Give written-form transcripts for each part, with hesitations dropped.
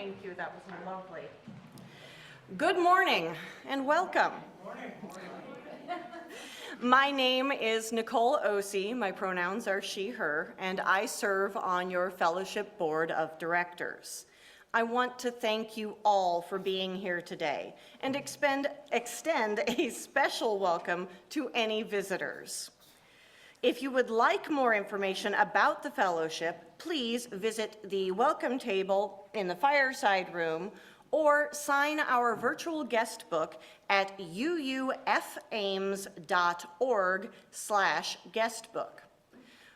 Thank you, that was lovely. Good morning and welcome. Morning. My name is Nicole Osee, my pronouns are she, her, and I serve on your fellowship board of directors. I want to thank you all for being here today and extend a special welcome to any visitors. If you would like more information about the fellowship, please visit the welcome table in the fireside room or sign our virtual guest book at uufames.org/guestbook.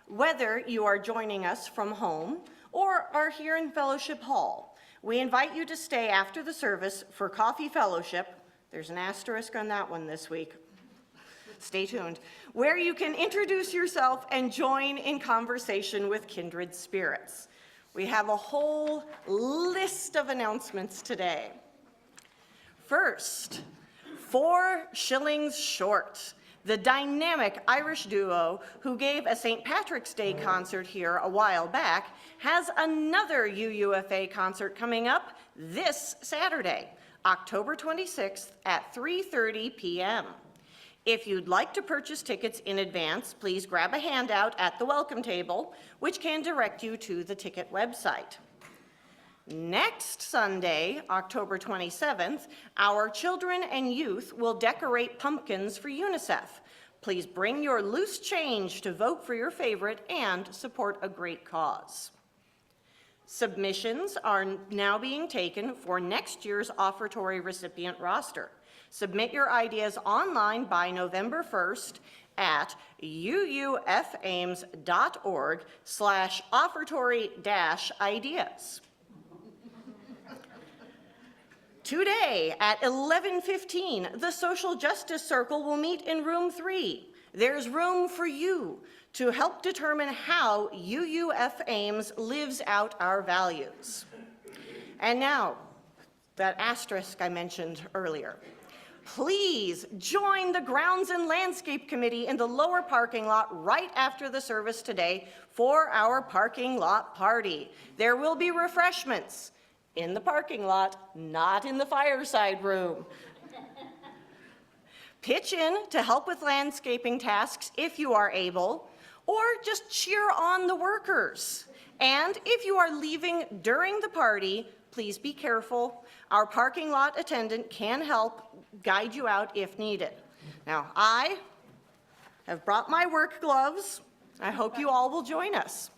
Whether you are joining us from home or are here in Fellowship Hall, we invite you to stay after the service for coffee fellowship. There's an asterisk on that one this week. Stay tuned, where you can introduce yourself and join in conversation with kindred spirits. We have a whole list of announcements today. First, 4 Shillings Short, the dynamic Irish duo who gave a St. Patrick's Day concert here a while back, has another UUFA concert coming up this Saturday, October 26th at 3:30 p.m. If you'd like to purchase tickets in advance, please grab a handout at the welcome table, which can direct you to the ticket website. Next Sunday, October 27th, our children and youth will decorate pumpkins for UNICEF. Please bring your loose change to vote for your favorite and support a great cause. Submissions are now being taken for next year's offertory recipient roster. Submit your ideas online by November 1st at uufames.org/offertory-ideas. Today at 11:15, the Social Justice Circle will meet in room 3. There's room for you to help determine how UUF Ames lives out our values. And now, that asterisk I mentioned earlier. Please join the Grounds and Landscape Committee in the lower parking lot right after the service today for our parking lot party. There will be refreshments in the parking lot, not in the fireside room. Pitch in to help with landscaping tasks if you are able, or just cheer on the workers. And if you are leaving during the party, please be careful. Our parking lot attendant can help guide you out if needed. Now, I have brought my work gloves. I hope you all will join us.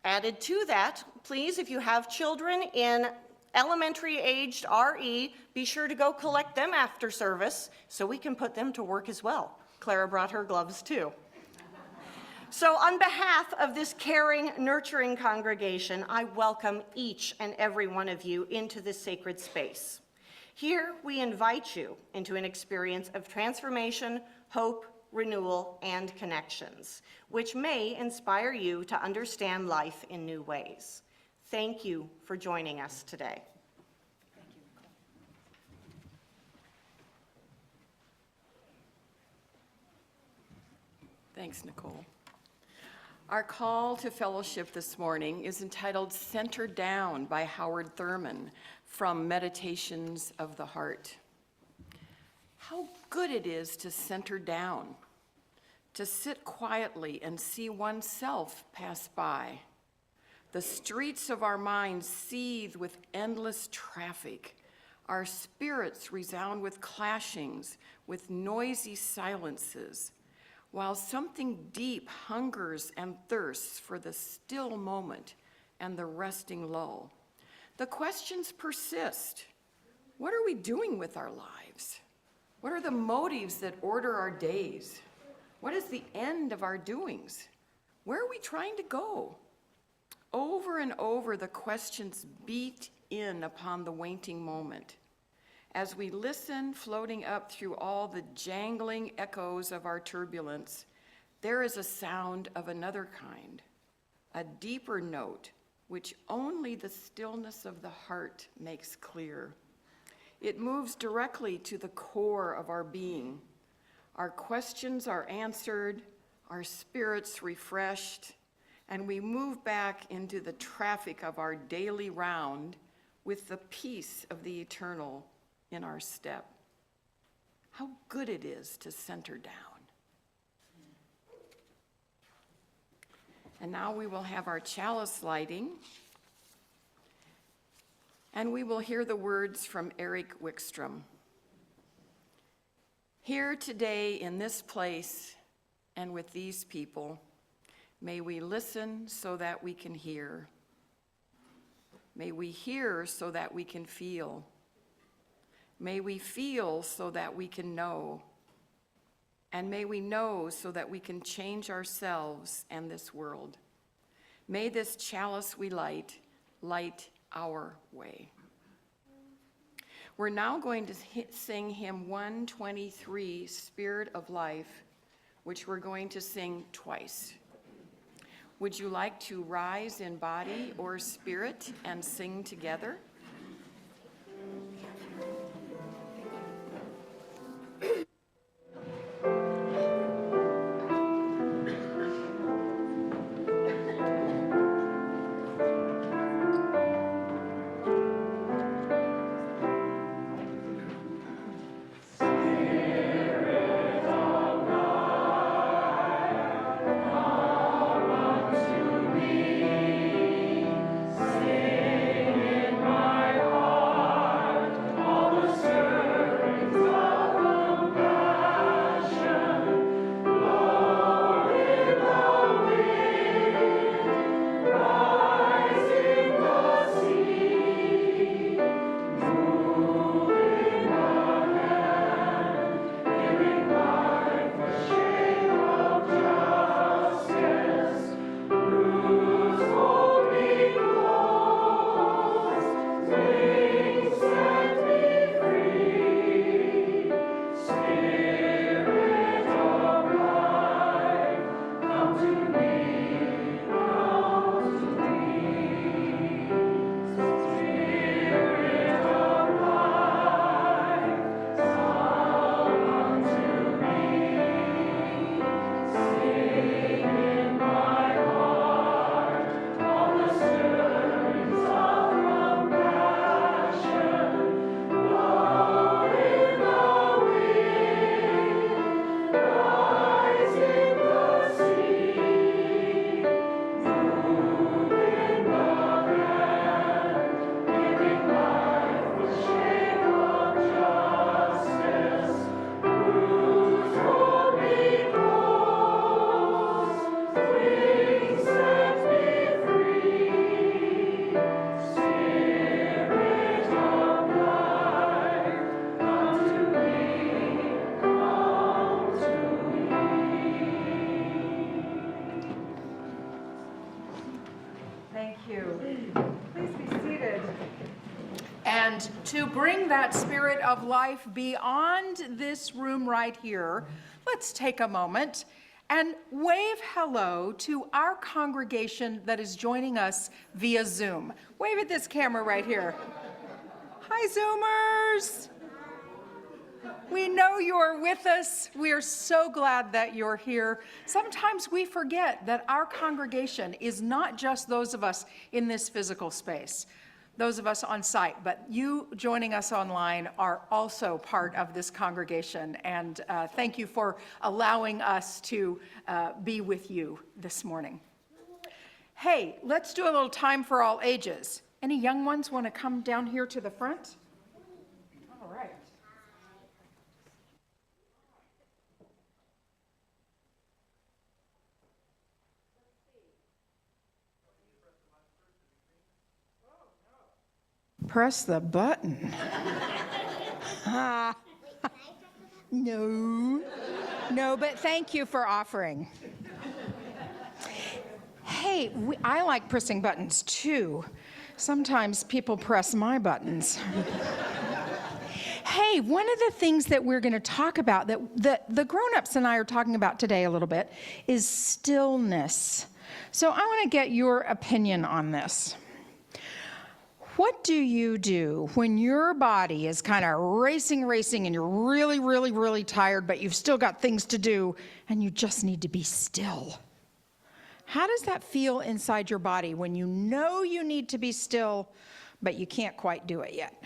Added to that, please, if you have children in elementary aged RE, be sure to go collect them after service so we can put them to work as well. Clara brought her gloves too. So on behalf of this caring, nurturing congregation, I welcome each and every one of you into this sacred space. Here, we invite you into an experience of transformation, hope, renewal, and connections, which may inspire you to understand life in new ways. Thank you for joining us today. Thanks, Nicole. Our call to fellowship this morning is entitled Center Down by Howard Thurman from Meditations of the Heart. How good it is to center down, to sit quietly and see oneself pass by. The streets of our minds seethe with endless traffic. Our spirits resound with clashings, with noisy silences, while something deep hungers and thirsts for the still moment and the resting lull. The questions persist. What are we doing with our lives? What are the motives that order our days? What is the end of our doings? Where are we trying to go? Over and over, the questions beat in upon the waning moment. As we listen, floating up through all the jangling echoes of our turbulence, there is a sound of another kind, a deeper note, which only the stillness of the heart makes clear. It moves directly to the core of our being. Our questions are answered, our spirits refreshed, and we move back into the traffic of our daily round with the peace of the eternal in our step. How good it is to center down. And now we will have our chalice lighting, and we will hear the words from Eric Wickstrom. Here today in this place and with these people, may we listen so that we can hear. May we hear so that we can feel. May we feel so that we can know. And may we know so that we can change ourselves and this world. May this chalice we light our way. We're now going to sing hymn 123, Spirit of Life, which we're going to sing twice. Would you like to rise in body or spirit and sing together? And to bring that spirit of life beyond this room right here, let's take a moment and wave hello to our congregation that is joining us via Zoom. Wave at this camera right here. Hi, Zoomers. We know you're with us. We are so glad that you're here. Sometimes we forget that our congregation is not just those of us in this physical space, those of us on site, but you joining us online are also part of this congregation. And thank you for allowing us to be with you this morning. Hey, let's do a little time for all ages. Any young ones want to come down here to the front? All right. Press the button. No, but thank you for offering. Hey, I like pressing buttons too. Sometimes people press my buttons. Hey, one of the things that we're going to talk about, that the grown-ups and I are talking about today a little bit, is stillness. So I want to get your opinion on this. What do you do when your body is kind of racing, and you're really, really, really tired, but you've still got things to do, and you just need to be still? How does that feel inside your body when you know you need to be still, but you can't quite do it yet?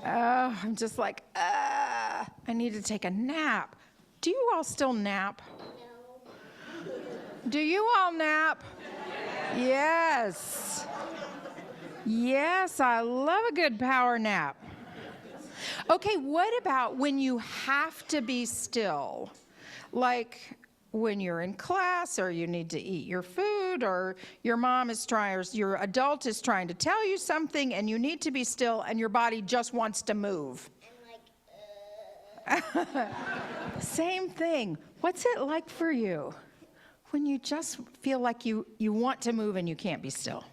I'm just like, I need to take a nap. Do you all still nap? No. Do you all nap? Yes. Yes, I love a good power nap. Okay, what about when you have to be still? Like when you're in class, or you need to eat your food, or your mom is trying, or your adult is trying to tell you something, and you need to be still, and your body just wants to move. Same thing. What's it like for you when you just feel like you want to move and you can't be still?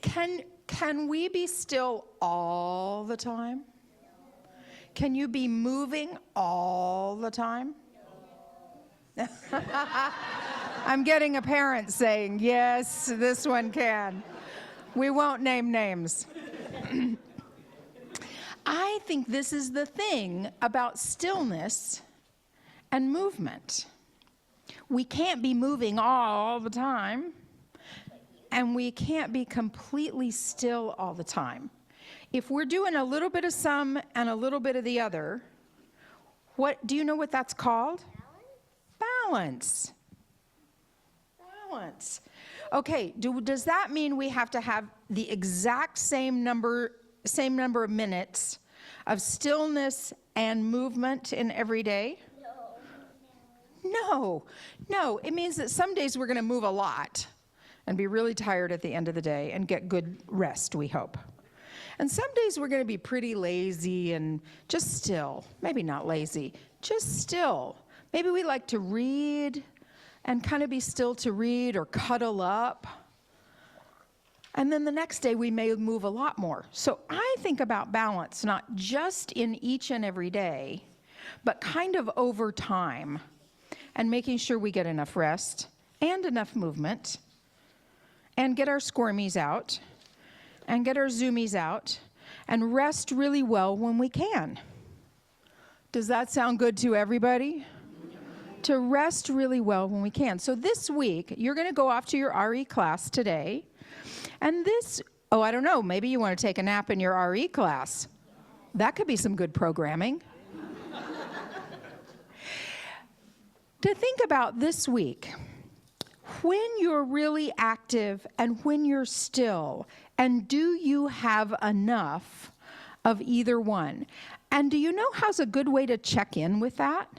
Can we be still all the time? Can you be moving all the time? I'm getting a parent saying, yes, this one can. We won't name names. I think this is the thing about stillness and movement. We can't be moving all the time, and we can't be completely still all the time. If we're doing a little bit of some and a little bit of the other, what do you know what that's called? Balance. Balance. Okay, does that mean we have to have the exact same number of minutes of stillness and movement in every day? No. It means that some days we're going to move a lot and be really tired at the end of the day and get good rest, we hope. And some days we're going to be pretty lazy and just still. Maybe not lazy, just still. Maybe we like to read and kind of be still to read, or cuddle up. And then the next day we may move a lot more. So I think about balance, not just in each and every day, but kind of over time, and making sure we get enough rest and enough movement, and get our squirmies out, and get our zoomies out, and rest really well when we can. Does that sound good to everybody? To rest really well when we can. So this week, you're going to go off to your RE class today, and I don't know, maybe you want to take a nap in your RE class. That could be some good programming. To think about this week, when you're really active and when you're still, and do you have enough of either one? And do you know how's a good way to check in with that?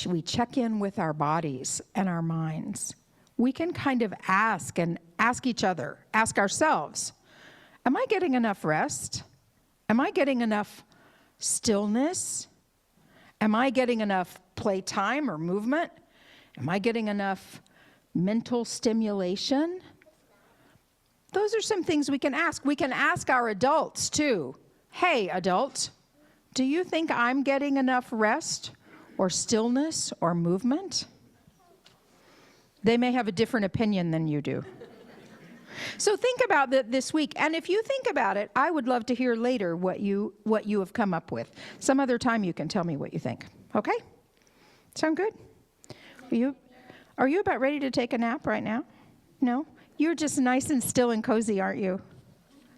We check in with our bodies and our minds. We can kind of ask each other, ask ourselves, am I getting enough rest? Am I getting enough stillness? Am I getting enough playtime or movement? Am I getting enough mental stimulation? Those are some things we can ask. We can ask our adults too. Hey, adult, do you think I'm getting enough rest or stillness or movement? They may have a different opinion than you do. So think about that this week. And if you think about it, I would love to hear later what you have come up with. Some other time you can tell me what you think. Okay? Sound good? Are you about ready to take a nap right now? No? You're just nice and still and cozy, aren't you?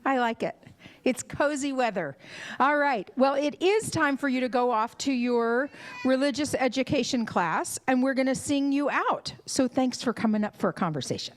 I like it. It's cozy weather. All right. Well, it is time for you to go off to your religious education class, and we're going to sing you out. So thanks for coming up for a conversation.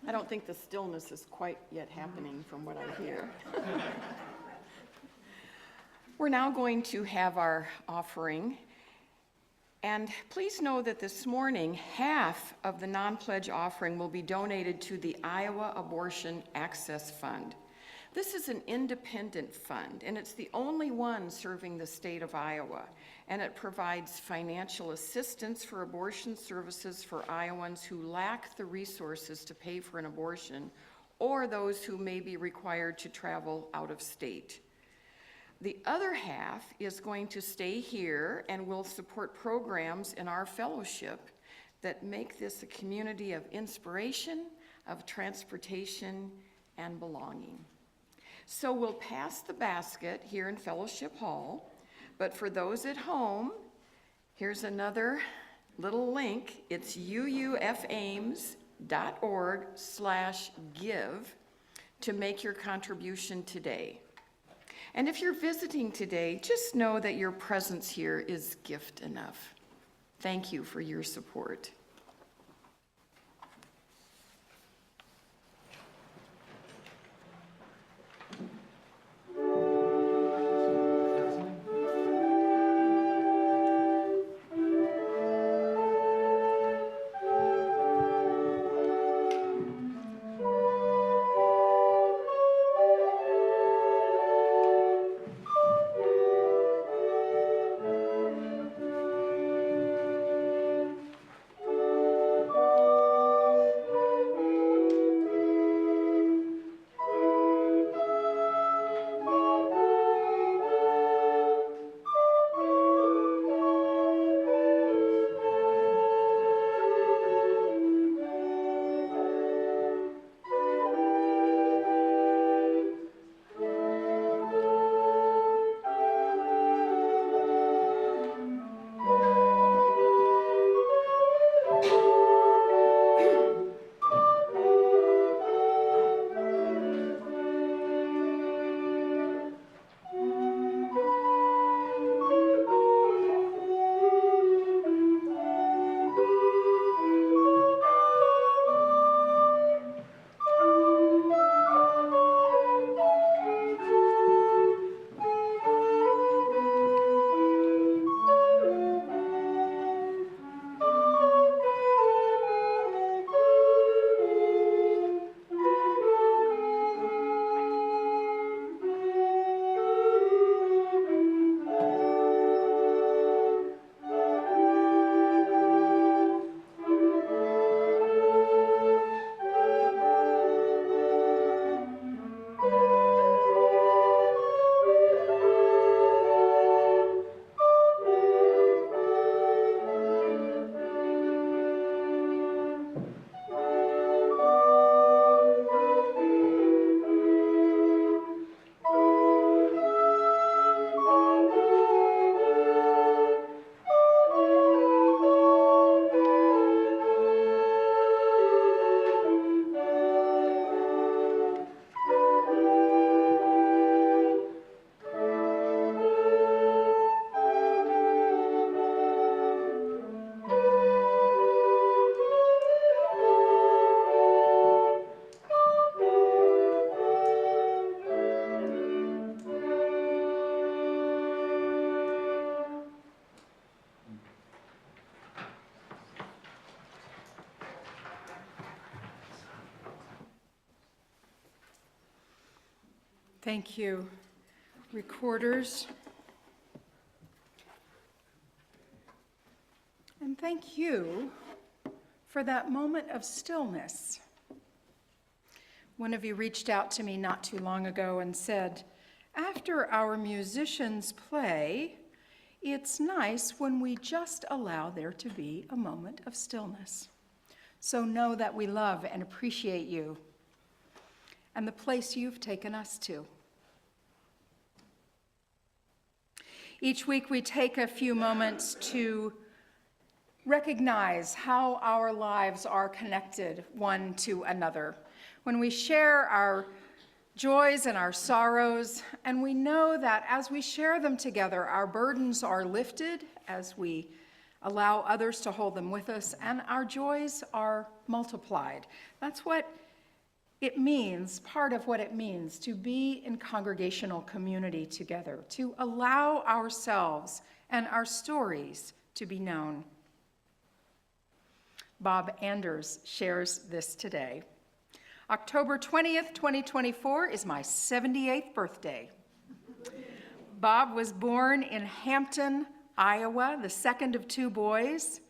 I don't think the stillness is quite yet happening from what I hear. We're now going to have our offering. And please know that this morning, half of the non-pledge offering will be donated to the Iowa Abortion Access Fund. This is an independent fund, and it's the only one serving the state of Iowa, and it provides financial assistance for abortion services for Iowans who lack the resources to pay for an abortion or those who may be required to travel out of state. The other half is going to stay here and will support programs in our fellowship that make this a community of inspiration, of transportation, and belonging. So we'll pass the basket here in Fellowship Hall, but for those at home, here's another little link. It's uufames.org/give to make your contribution today. And if you're visiting today, just know that your presence here is gift enough. Thank you for your support. Thank you, recorders. And thank you for that moment of stillness. One of you reached out to me not too long ago and said, after our musicians play, it's nice when we just allow there to be a moment of stillness. So know that we love and appreciate you and the place you've taken us to. Each week we take a few moments to recognize how our lives are connected one to another. When we share our joys and our sorrows, and we know that as we share them together, our burdens are lifted as we allow others to hold them with us, and our joys are multiplied. That's what it means, part of what it means to be in congregational community together, to allow ourselves and our stories to be known. Bob Anders shares this today. October 20th, 2024 is my 78th birthday. Bob was born in Hampton, Iowa, the second of two boys.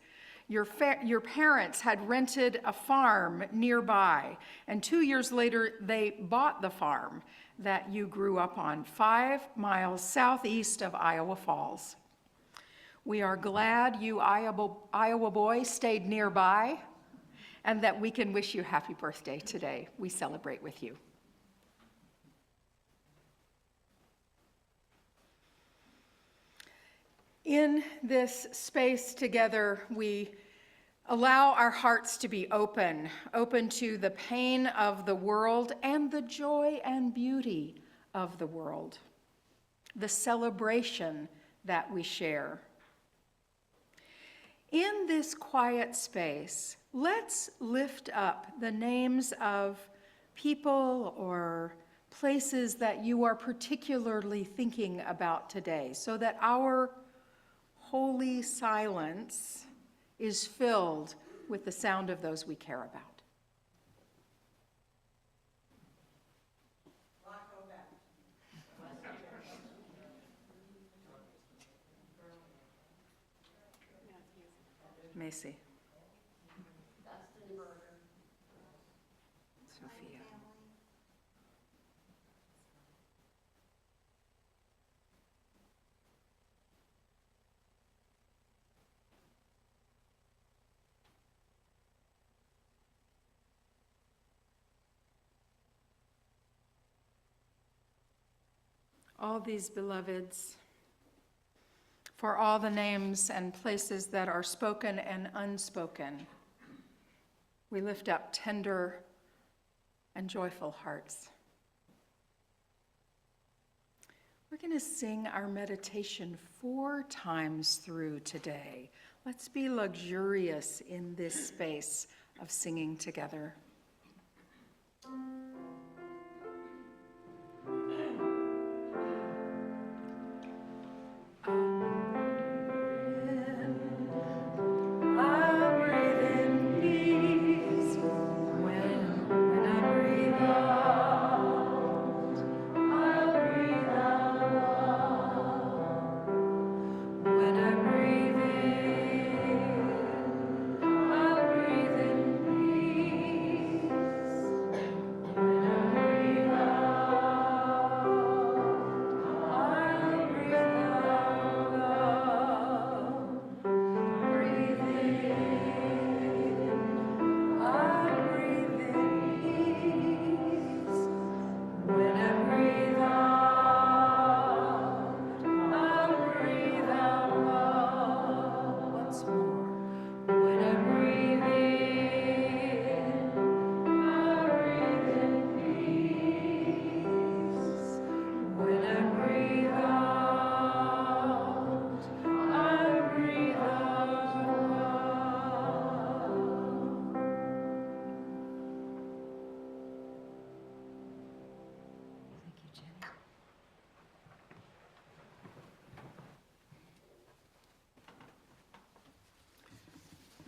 Your parents had rented a farm nearby, and 2 years later, they bought the farm that you grew up on, 5 miles southeast of Iowa Falls. We are glad you Iowa boys stayed nearby, and that we can wish you happy birthday today. We celebrate with you. In this space together, we allow our hearts to be open to the pain of the world and the joy and beauty of the world, the celebration that we share. In this quiet space, let's lift up the names of people or places that you are particularly thinking about today, so that our holy silence is filled with the sound of those we care about. Macy. Sophia. All these beloveds, for all the names and places that are spoken and unspoken, we lift up tender and joyful hearts. We're going to sing our meditation 4 times through today. Let's be luxurious in this space of singing together.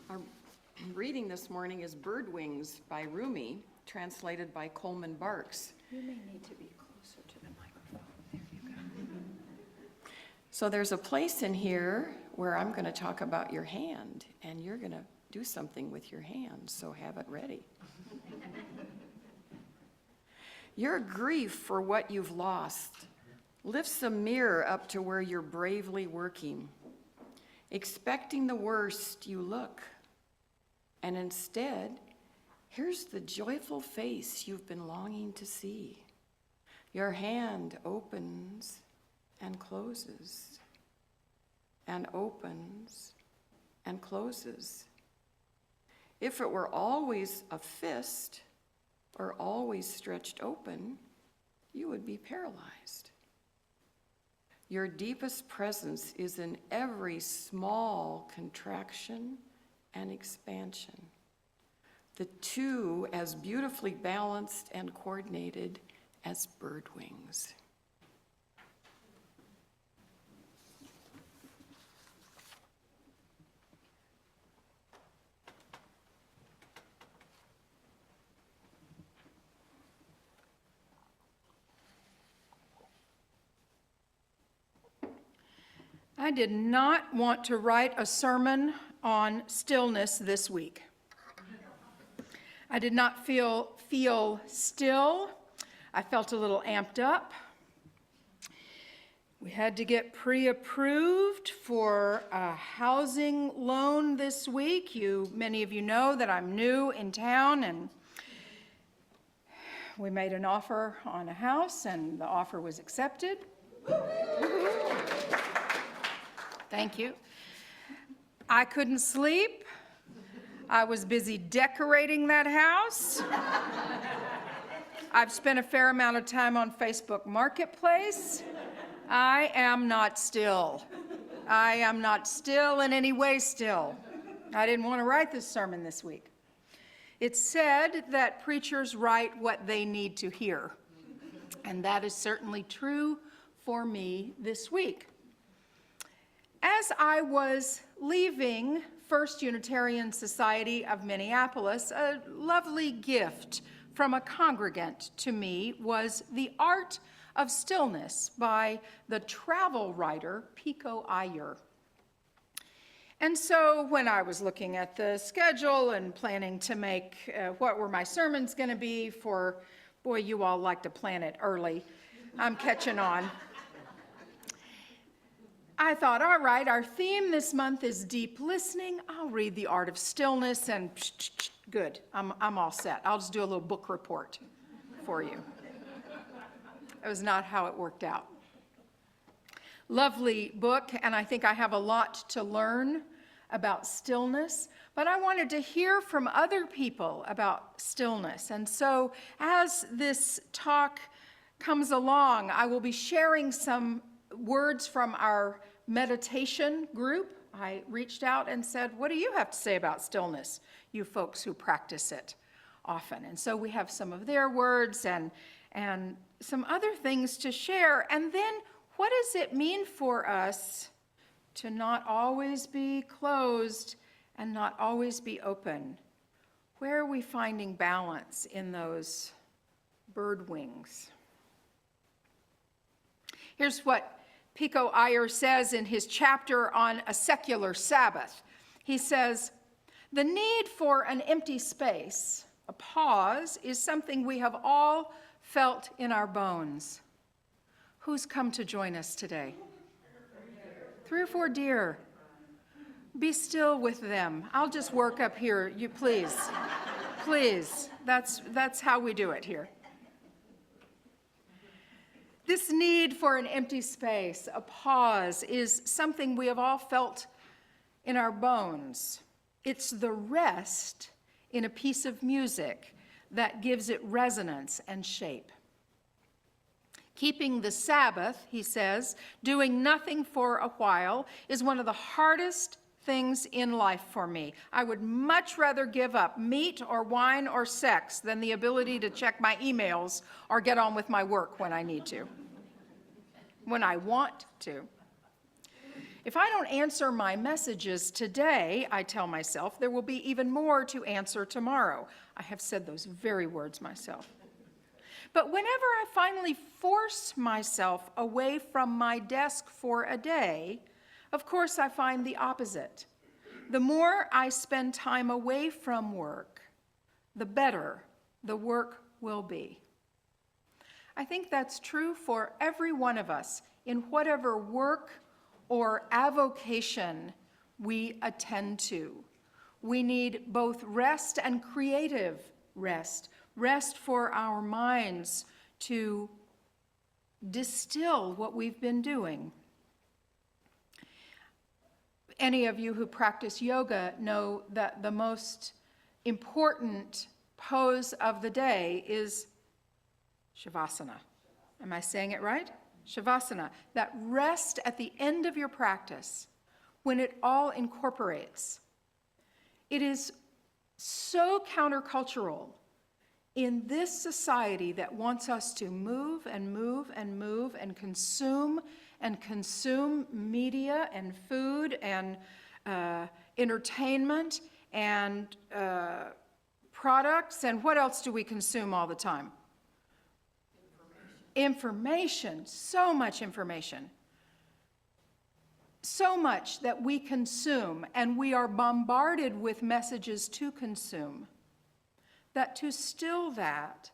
Our reading this morning is Bird Wings by Rumi, translated by Coleman Barks. You may need to be closer to the microphone. There you go. So there's a place in here where I'm going to talk about your hand, and you're going to do something with your hand, so have it ready. Your grief for what you've lost lifts a mirror up to where you're bravely working. Expecting the worst, you look, and instead, here's the joyful face you've been longing to see. Your hand opens and closes, and opens and closes. If it were always a fist or always stretched open, you would be paralyzed. Your deepest presence is in every small contraction and expansion, the two as beautifully balanced and coordinated as bird wings. I did not want to write a sermon on stillness this week. I did not feel still. I felt a little amped up. We had to get pre-approved for a housing loan this week. Many of you know that I'm new in town, and we made an offer on a house, and the offer was accepted. Thank you. I couldn't sleep. I was busy decorating that house. I've spent a fair amount of time on Facebook Marketplace. I am not still. I am not still in any way still. I didn't want to write this sermon this week. It's said that preachers write what they need to hear, and that is certainly true for me this week. As I was leaving First Unitarian Society of Minneapolis, a lovely gift from a congregant to me was The Art of Stillness by the travel writer Pico Iyer. And so when I was looking at the schedule and planning to make what were my sermons going to be for, boy, you all like to plan it early. I'm catching on. I thought, all right, our theme this month is deep listening. I'll read The Art of Stillness, and good, I'm all set. I'll just do a little book report for you. That was not how it worked out. Lovely book, and I think I have a lot to learn about stillness, but I wanted to hear from other people about stillness. And so as this talk comes along, I will be sharing some words from our meditation group. I reached out and said, what do you have to say about stillness, you folks who practice it often? And so we have some of their words and some other things to share. And then what does it mean for us to not always be closed and not always be open? Where are we finding balance in those bird wings? Here's what Pico Iyer says in his chapter on a secular Sabbath. He says, the need for an empty space, a pause, is something we have all felt in our bones. Who's come to join us today? 3 or 4 deer. Be still with them. I'll just work up here. You please. Please. That's how we do it here. This need for an empty space, a pause, is something we have all felt in our bones. It's the rest in a piece of music that gives it resonance and shape. Keeping the Sabbath, he says, doing nothing for a while, is one of the hardest things in life for me. I would much rather give up meat or wine or sex than the ability to check my emails or get on with my work when I need to, when I want to. If I don't answer my messages today, I tell myself, there will be even more to answer tomorrow. I have said those very words myself. But whenever I finally force myself away from my desk for a day, of course I find the opposite. The more I spend time away from work, the better the work will be. I think that's true for every one of us in whatever work or avocation we attend to. We need both rest and creative rest. Rest for our minds to distill what we've been doing. Any of you who practice yoga know that the most important pose of the day is Shavasana. Am I saying it right? Shavasana. That rest at the end of your practice when it all incorporates. It is so countercultural in this society that wants us to move and move and move and consume media and food and entertainment and products. And what else do we consume all the time? Information. So much information. so much that we consume, and we are bombarded with messages to consume, that to still that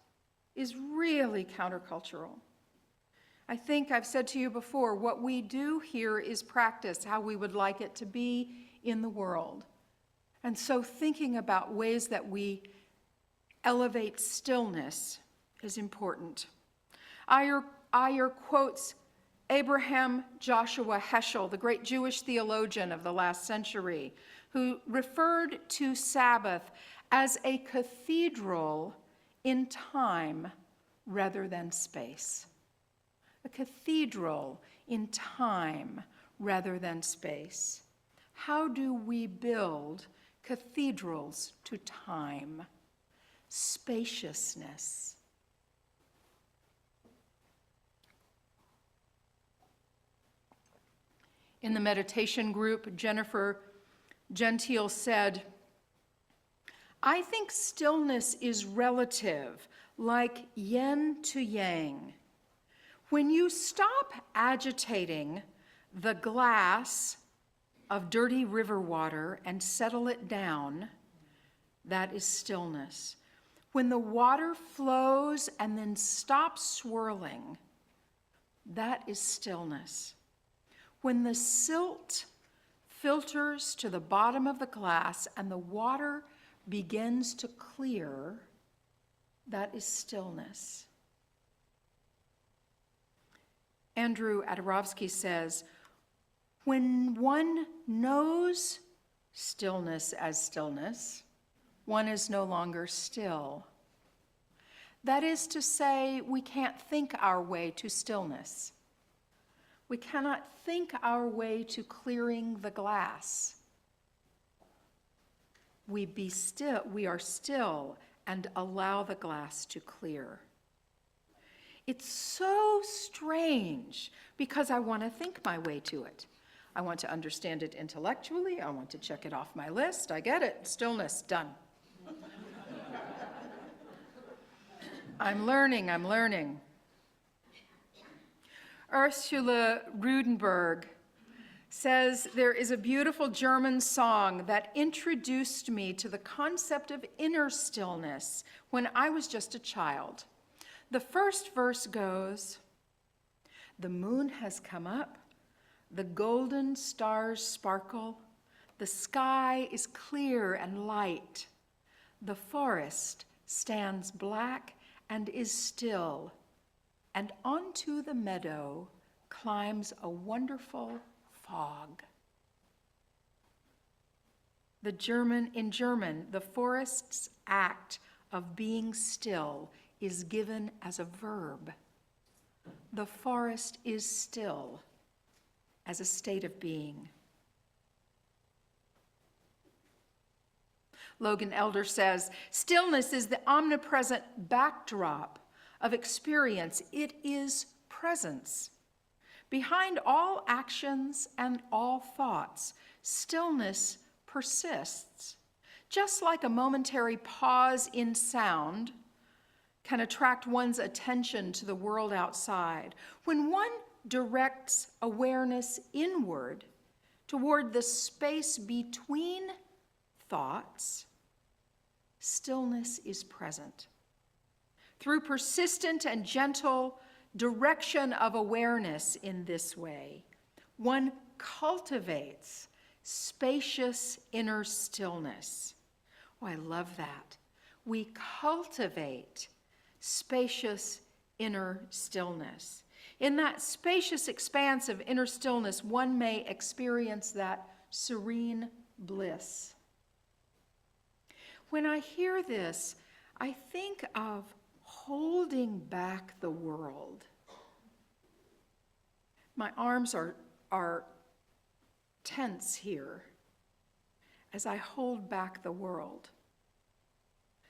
is really countercultural. I think I've said to you before, what we do here is practice how we would like it to be in the world. And so thinking about ways that we elevate stillness is important. Ayer quotes Abraham Joshua Heschel, the great Jewish theologian of the last century, who referred to Sabbath as a cathedral in time rather than space. A cathedral in time rather than space. How do we build cathedrals to time? Spaciousness. In the meditation group, Jennifer Gentile said, "I think stillness is relative, like yin to yang. When you stop agitating the glass of dirty river water and settle it down, that is stillness. When the water flows and then stops swirling, that is stillness. When the silt filters to the bottom of the glass and the water begins to clear, that is stillness." Andrew Adorovsky says, "When one knows stillness as stillness, one is no longer still." That is to say, we can't think our way to stillness. We cannot think our way to clearing the glass. We are still and allow the glass to clear. It's so strange because I want to think my way to it. I want to understand it intellectually. I want to check it off my list. I get it. Stillness, done. I'm learning. Ursula Rudenberg says, "There is a beautiful German song that introduced me to the concept of inner stillness when I was just a child. The first verse goes, 'The moon has come up, the golden stars sparkle, the sky is clear and light, the forest stands black and is still, and onto the meadow climbs a wonderful fog.'" In German, the forest's act of being still is given as a verb. The forest is still as a state of being. Logan Elder says, "Stillness is the omnipresent backdrop of experience. It is presence. Behind all actions and all thoughts, stillness persists. Just like a momentary pause in sound can attract one's attention to the world outside. When one directs awareness inward toward the space between thoughts, stillness is present. Through persistent and gentle direction of awareness in this way, one cultivates spacious inner stillness." Oh, I love that. We cultivate spacious inner stillness. In that spacious expanse of inner stillness, one may experience that serene bliss. When I hear this, I think of holding back the world. My arms are tense here as I hold back the world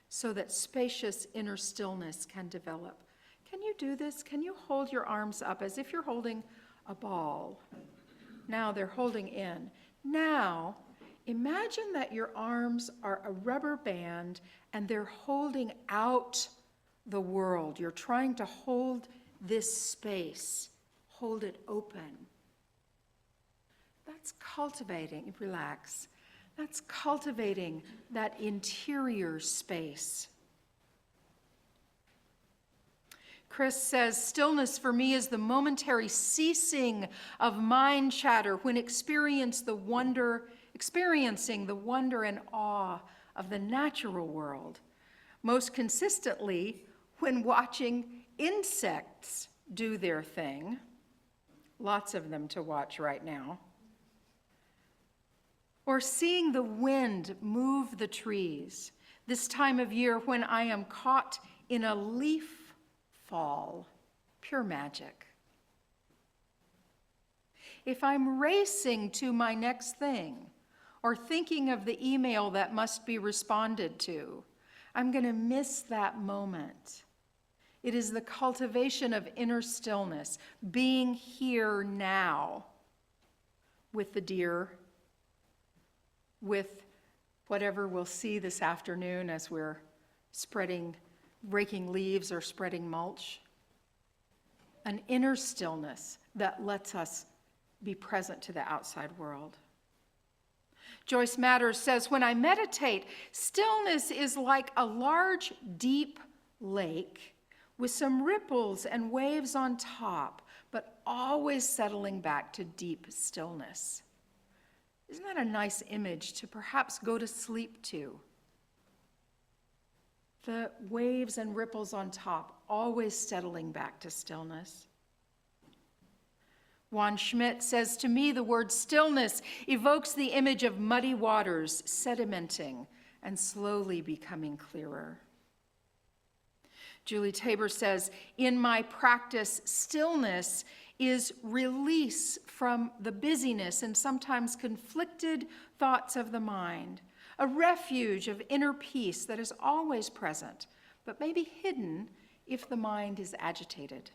so that spacious inner stillness can develop. Can you do this? Can you hold your arms up as if you're holding a ball? Now they're holding in. Now, imagine that your arms are a rubber band and they're holding out the world. You're trying to hold this space, hold it open. That's cultivating, relax. That's cultivating that interior space. Chris says, stillness for me is the momentary ceasing of mind chatter when experiencing the wonder and awe of the natural world. Most consistently, when watching insects do their thing. Lots of them to watch right now. Or seeing the wind move the trees, this time of year when I am caught in a leaf fall, pure magic. If I'm racing to my next thing or thinking of the email that must be responded to, I'm going to miss that moment. It is the cultivation of inner stillness, being here now with the deer, with whatever we'll see this afternoon as we're raking leaves or spreading mulch. An inner stillness that lets us be present to the outside world. Joyce Matters says, when I meditate, stillness is like a large, deep lake with some ripples and waves on top, but always settling back to deep stillness. Isn't that a nice image to perhaps go to sleep to? The waves and ripples on top, always settling back to stillness. Juan Schmidt says, to me, the word stillness evokes the image of muddy waters sedimenting and slowly becoming clearer. Julie Tabor says, in my practice, stillness is release from the busyness and sometimes conflicted thoughts of the mind, a refuge of inner peace that is always present, but may be hidden if the mind is agitated.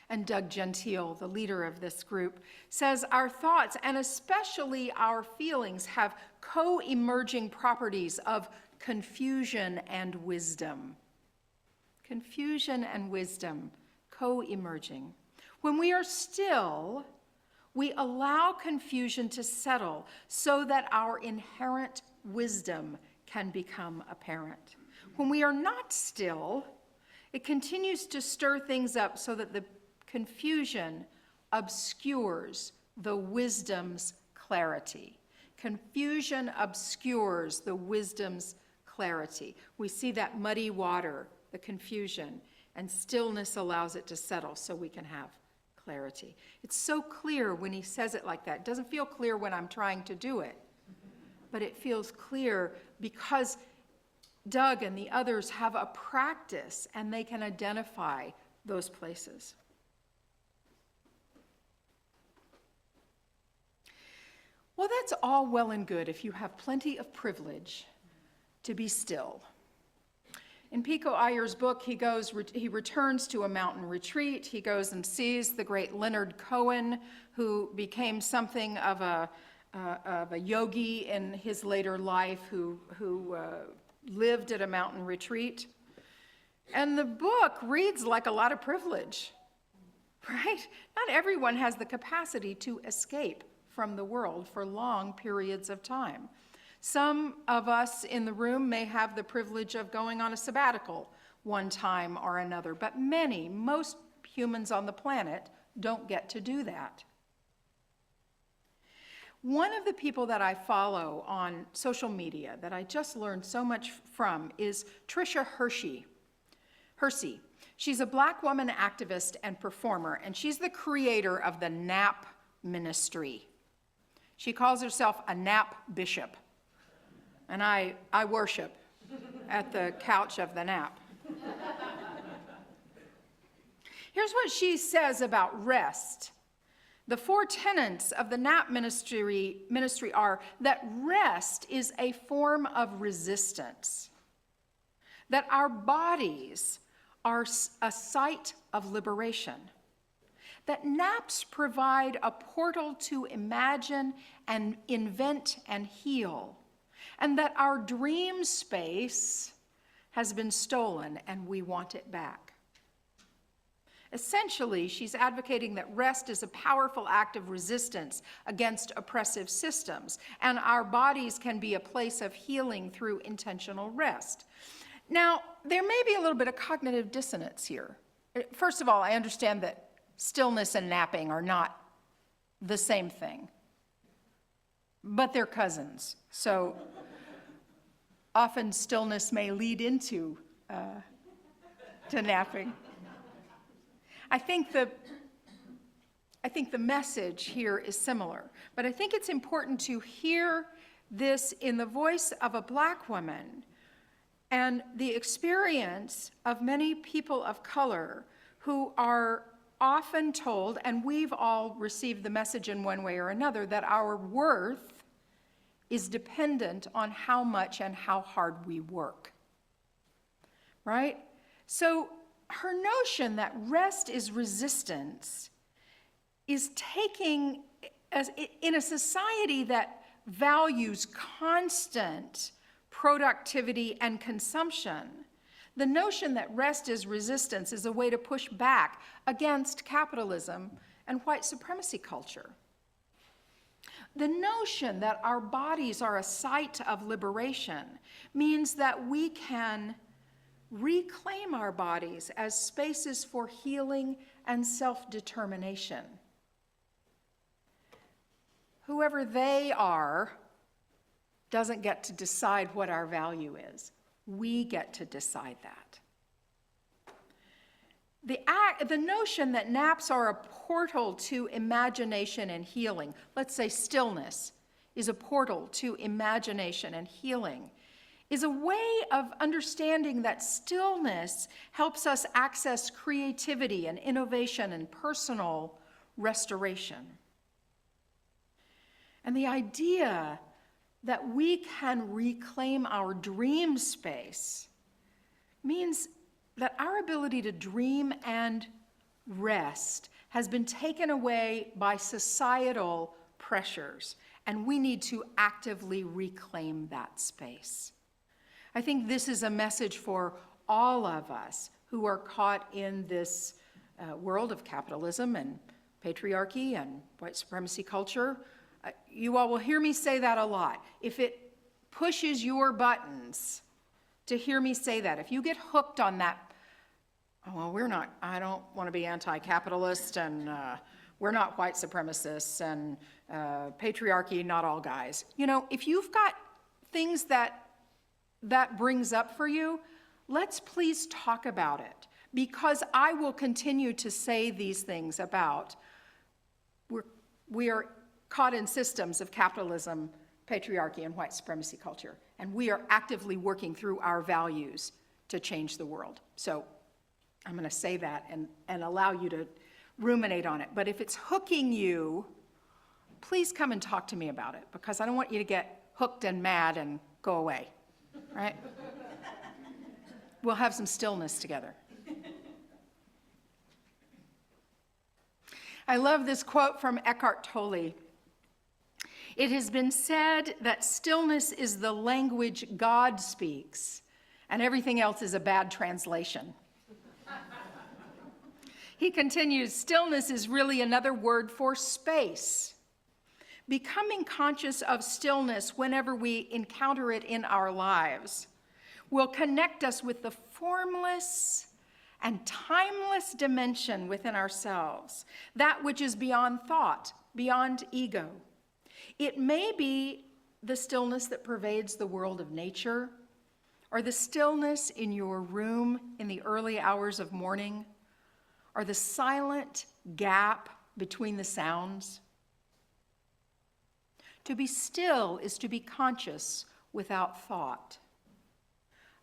And Doug Gentile, the leader of this group, says our thoughts, and especially our feelings, have co-emerging properties of confusion and wisdom. Confusion and wisdom, co-emerging. When we are still, we allow confusion to settle so that our inherent wisdom can become apparent. When we are not still, it continues to stir things up so that the confusion obscures the wisdom's clarity. Confusion obscures the wisdom's clarity. We see that muddy water, the confusion, and stillness allows it to settle so we can have clarity. It's so clear when he says it like that. It doesn't feel clear when I'm trying to do it, but it feels clear because Doug and the others have a practice and they can identify those places. Well, that's all well and good if you have plenty of privilege to be still. In Pico Iyer's book, he returns to a mountain retreat. He goes and sees the great Leonard Cohen, who became something of a yogi in his later life, who lived at a mountain retreat. And the book reads like a lot of privilege, right? Not everyone has the capacity to escape from the world for long periods of time. Some of us in the room may have the privilege of going on a sabbatical one time or another, but most humans on the planet don't get to do that. One of the people that I follow on social media that I just learned so much from is Tricia Hersey. She's a Black woman activist and performer, and she's the creator of the NAP ministry. She calls herself a NAP bishop. And I worship at the couch of the NAP. Here's what she says about rest. The 4 tenets of the NAP ministry are that rest is a form of resistance, that our bodies are a site of liberation, that naps provide a portal to imagine and invent and heal, and that our dream space has been stolen and we want it back. Essentially, she's advocating that rest is a powerful act of resistance against oppressive systems, and our bodies can be a place of healing through intentional rest. Now, there may be a little bit of cognitive dissonance here. First of all, I understand that stillness and napping are not the same thing, but they're cousins. So often stillness may lead into to napping. I think the message here is similar, but I think it's important to hear this in the voice of a Black woman and the experience of many people of color who are often told, and we've all received the message in one way or another, that our worth is dependent on how much and how hard we work, right? So her notion that rest is resistance is taking, as in a society that values constant productivity and consumption, the notion that rest is resistance is a way to push back against capitalism and white supremacy culture. The notion that our bodies are a site of liberation means that we can reclaim our bodies as spaces for healing and self-determination. Whoever they are doesn't get to decide what our value is. We get to decide that. The notion that naps are a portal to imagination and healing, let's say stillness is a portal to imagination and healing, is a way of understanding that stillness helps us access creativity and innovation and personal restoration. And the idea that we can reclaim our dream space means that our ability to dream and rest has been taken away by societal pressures, and we need to actively reclaim that space. I think this is a message for all of us who are caught in this world of capitalism and patriarchy and white supremacy culture. You all will hear me say that a lot. If it pushes your buttons to hear me say that, if you get hooked on that, oh, well, I don't want to be anti-capitalist, and we're not white supremacists, and patriarchy, not all guys. You know, if you've got things that brings up for you, let's please talk about it, because I will continue to say these things about we are caught in systems of capitalism, patriarchy, and white supremacy culture. And we are actively working through our values to change the world. So I'm going to say that and allow you to ruminate on it. But if it's hooking you, please come and talk to me about it, because I don't want you to get hooked and mad and go away, right? We'll have some stillness together. I love this quote from Eckhart Tolle. It has been said that stillness is the language God speaks, and everything else is a bad translation. He continues, stillness is really another word for space. Becoming conscious of stillness whenever we encounter it in our lives will connect us with the formless and timeless dimension within ourselves, that which is beyond thought, beyond ego. It may be the stillness that pervades the world of nature, or the stillness in your room in the early hours of morning, or the silent gap between the sounds. To be still is to be conscious without thought.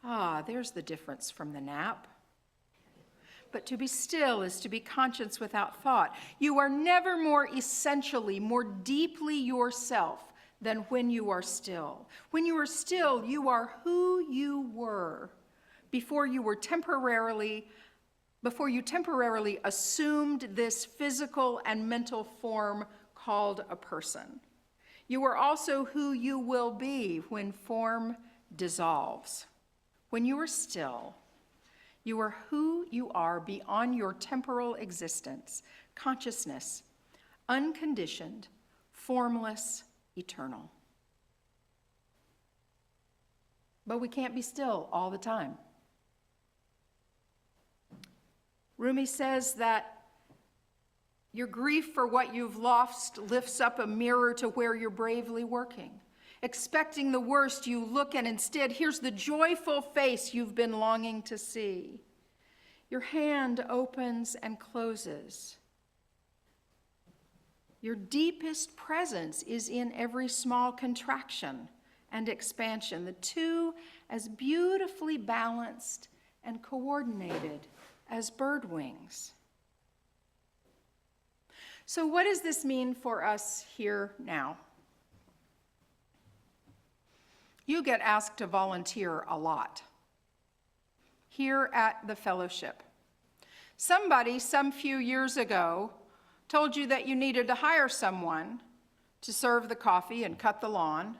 Ah, there's the difference from the nap. But to be still is to be conscious without thought. You are never more essentially, more deeply yourself than when you are still. When you are still, you are who you were before you temporarily assumed this physical and mental form called a person. You are also who you will be when form dissolves. When you are still, You are who you are beyond your temporal existence, consciousness, unconditioned, formless, eternal. But we can't be still all the time. Rumi says that your grief for what you've lost lifts up a mirror to where you're bravely working. Expecting the worst, you look, and instead, here's the joyful face you've been longing to see. Your hand opens and closes. Your deepest presence is in every small contraction and expansion, the two as beautifully balanced and coordinated as bird wings. So what does this mean for us here now? You get asked to volunteer a lot here at the fellowship. Somebody some few years ago told you that you needed to hire someone to serve the coffee and cut the lawn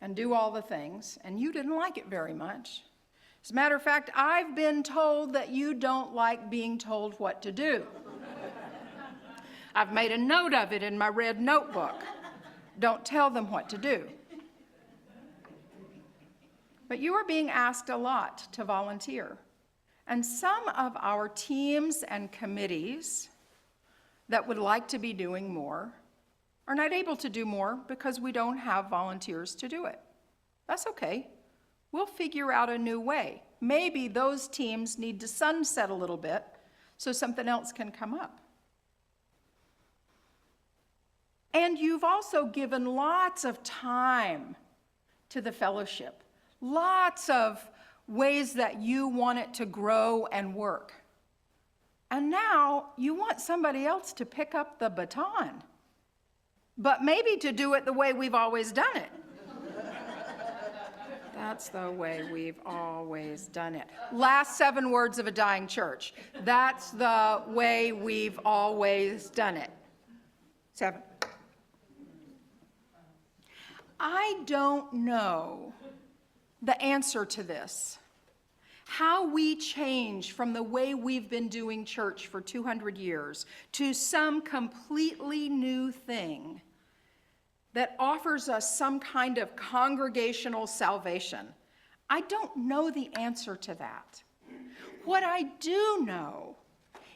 and do all the things, and you didn't like it very much. As a matter of fact, I've been told that you don't like being told what to do. I've made a note of it in my red notebook. Don't tell them what to do. But you are being asked a lot to volunteer. And some of our teams and committees that would like to be doing more are not able to do more because we don't have volunteers to do it. That's okay. We'll figure out a new way. Maybe those teams need to sunset a little bit so something else can come up. And you've also given lots of time to the fellowship, lots of ways that you want it to grow and work. And now you want somebody else to pick up the baton, but maybe to do it the way we've always done it. That's the way we've always done it. Last 7 words of a dying church. That's the way we've always done it. 7. I don't know the answer to this. How we change from the way we've been doing church for 200 years to some completely new thing that offers us some kind of congregational salvation. I don't know the answer to that. What I do know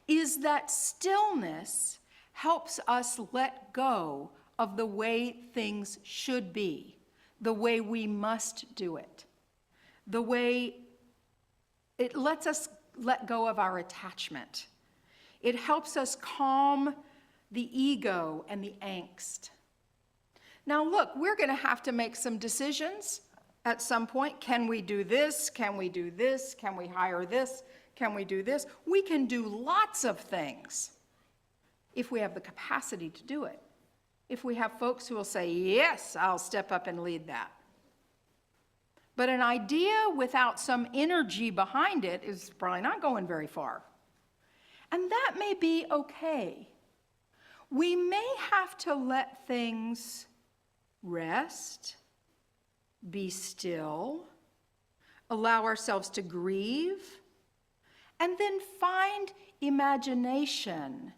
is that stillness helps us let go of the way things should be, the way we must do it, the way it lets us let go of our attachment. It helps us calm the ego and the angst. Now look, we're going to have to make some decisions at some point. Can we do this? Can we do this? Can we hire this? Can we do this? We can do lots of things if we have the capacity to do it. If we have folks who will say, yes, I'll step up and lead that. But an idea without some energy behind it is probably not going very far. And that may be okay. We may have to let things rest, be still, allow ourselves to grieve, and then find imagination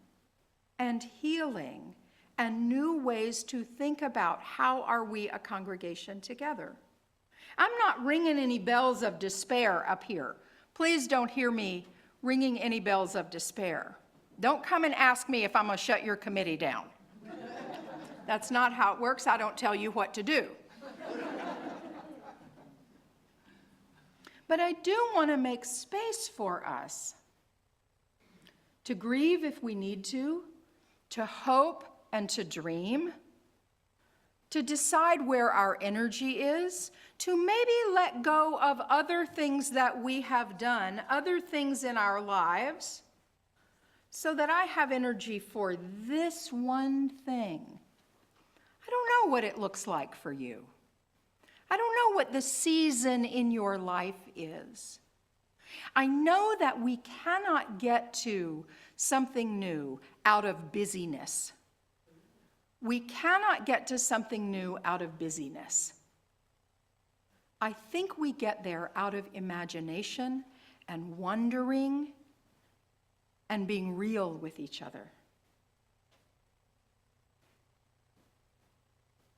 and healing and new ways to think about how are we a congregation together. I'm not ringing any bells of despair up here. Please don't hear me ringing any bells of despair. Don't come and ask me if I'm going to shut your committee down. That's not how it works. I don't tell you what to do. But I do want to make space for us to grieve if we need to hope and to dream, to decide where our energy is, to maybe let go of other things that we have done, other things in our lives, so that I have energy for this one thing. I don't know what it looks like for you. I don't know what the season in your life is. I know that we cannot get to something new out of busyness. We cannot get to something new out of busyness. I think we get there out of imagination and wondering and being real with each other.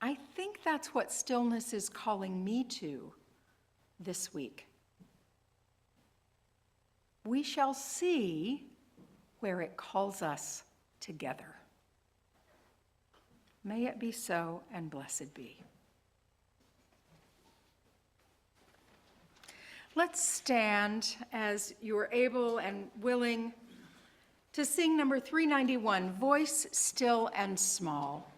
I think that's what stillness is calling me to this week. We shall see where it calls us together. May it be so, and blessed be. Let's stand as you are able and willing to sing number 391, Voice Still and Small.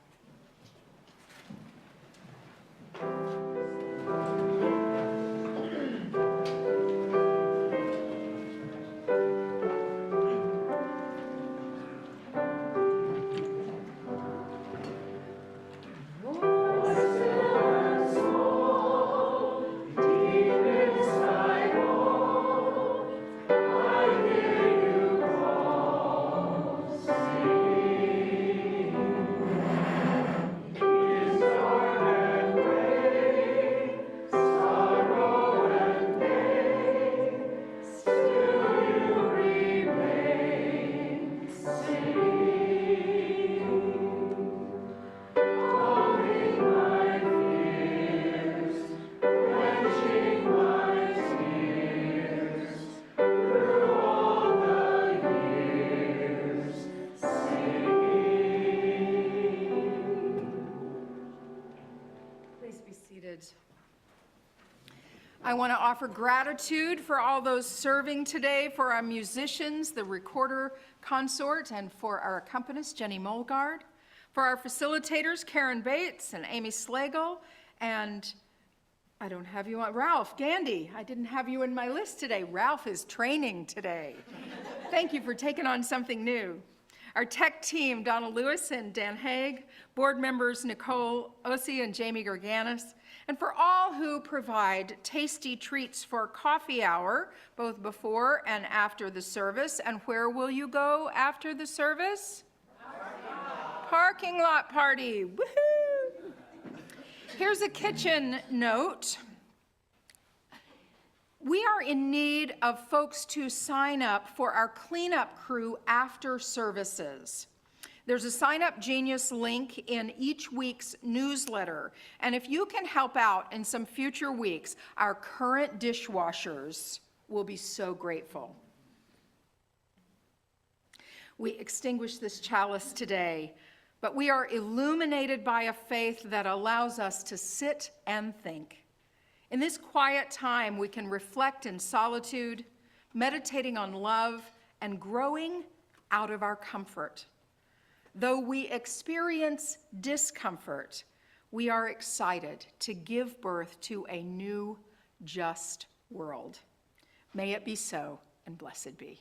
I want to offer gratitude for all those serving today, for our musicians, the recorder consort, and for our accompanist, Jenny Mulgard, for our facilitators, Karen Bates and Amy Slagle, and I don't have you on, Ralph Gandy. I didn't have you in my list today. Ralph is training today. Thank you for taking on something new. Our tech team, Donna Lewis and Dan Haig, board members Nicole Ossie and Jamie Gerganis, and for all who provide tasty treats for coffee hour, both before and after the service. And where will you go after the service? Parking lot party. Woohoo! Here's a kitchen note. We are in need of folks to sign up for our cleanup crew after services. There's a Sign Up Genius link in each week's newsletter. And if you can help out in some future weeks, our current dishwashers will be so grateful. We extinguish this chalice today, but we are illuminated by a faith that allows us to sit and think. In this quiet time, we can reflect in solitude, meditating on love, and growing out of our comfort. Though we experience discomfort, we are excited to give birth to a new, just world. May it be so, and blessed be.